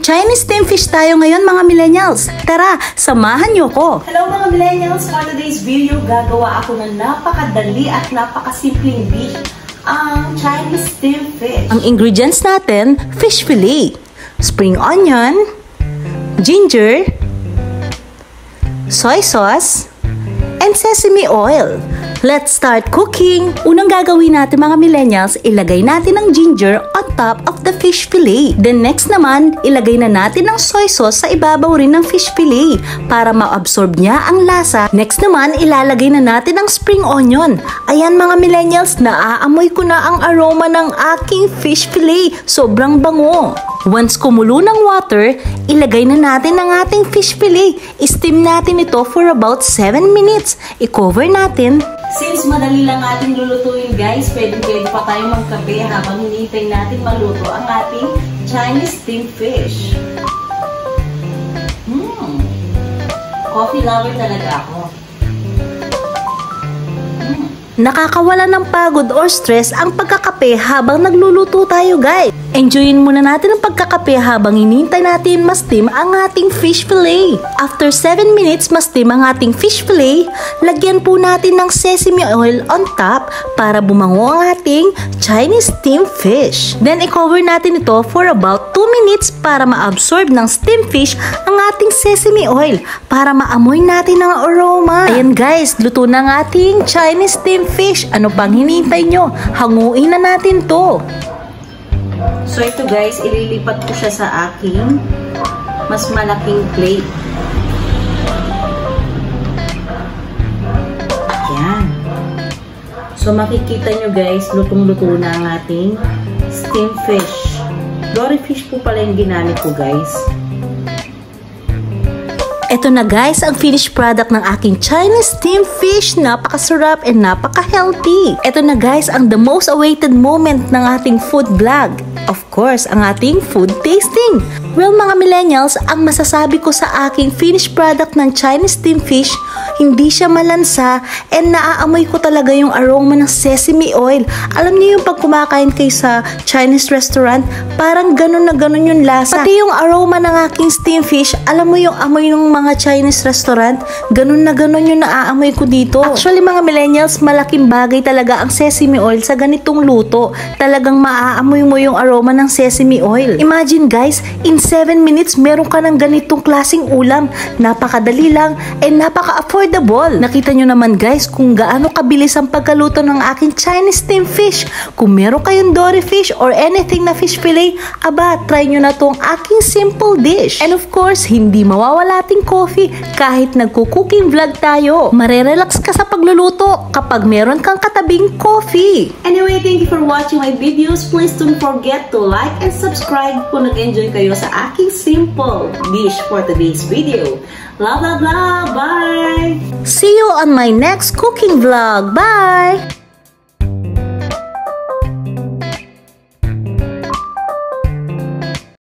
Chinese steamed fish tayo ngayon mga millennials. Tara, samahan niyo ko. Hello mga millennials! For today's video, gagawa ako ng napakadali at napakasimpleng dish, ang Chinese steamed fish. Ang ingredients natin, fish fillet, spring onion, ginger, soy sauce, and sesame oil. Let's start cooking! Unang gagawin natin mga millennials, ilagay natin ang ginger on top of the fish fillet. Then next naman, ilagay na natin ang soy sauce sa ibabaw rin ng fish fillet para ma-absorb niya ang lasa. Next naman, ilalagay na natin ang spring onion. Ayan mga millennials, naaamoy ko na ang aroma ng aking fish fillet. Sobrang bango! Once kumulo ng water, ilagay na natin ang ating fish fillet. I-steam natin ito for about 7 minutes. I-cover natin. Since madali lang ating lulutuin guys, pwede pa tayong magkape habang hinihintay natin maluto ang ating Chinese steamed fish. Coffee lover talaga ako. Nakakawala ng pagod or stress ang pagkakape habang nagluluto tayo guys. Enjoyin muna natin ang pagkakape habang hinihintay natin ma-steam ang ating fish fillet. After 7 minutes ma-steam ang ating fish fillet, lagyan po natin ng sesame oil on top para bumango ang ating Chinese steamed fish. Then i-cover natin ito for about 2 minutes para ma-absorb ng steamed fish ang ating sesame oil para maamoy natin ang aroma. Ayan guys, luto na ang ating Chinese steamed fish. Ano pang hinihintay nyo? Hanguin na natin to. So ito guys, ililipat ko siya sa aking mas malaking plate. Ayan. So makikita nyo guys, lutong-luto na ang ating steamed fish. Dory fish po pala yung ginamit ko guys. Ito na guys, ang finished product ng aking Chinese steamed fish. Napakasarap and napaka-healthy. Ito na guys, ang the most awaited moment ng ating food vlog. Of course, ang ating food tasting. Well mga millennials, ang masasabi ko sa aking finished product ng Chinese steamed fish, hindi siya malansa and naaamoy ko talaga yung aroma ng sesame oil. Alam niyo yung pag kumakain kayo sa Chinese restaurant, parang ganun na ganun yung lasa. Pati yung aroma ng aking steamed fish, alam mo yung amoy ng mga Chinese restaurant, ganun na ganun yung naaamoy ko dito. Actually mga millennials, malaking bagay talaga ang sesame oil sa ganitong luto. Talagang maaamoy mo yung aroma ng sesame oil. Imagine guys, in 7 minutes meron ka ng ganitong klaseng ulam. Napakadali lang and napaka-affordable. Nakita nyo naman guys kung gaano kabilis ang pagkaluto ng aking Chinese steamed fish. Kung meron kayong dory fish or anything na fish fillet, aba, try nyo na tong aking simple dish. And of course, hindi mawawala ating coffee kahit nagko-cooking vlog tayo. Marerelax ka sa pagluluto kapag meron kang katabing coffee. Anyway, thank you for watching my videos. Please don't forget to like and subscribe kung nag-enjoy kayo sa aking simple dish for today's video. Blah blah blah, bye! See you on my next cooking vlog. Bye!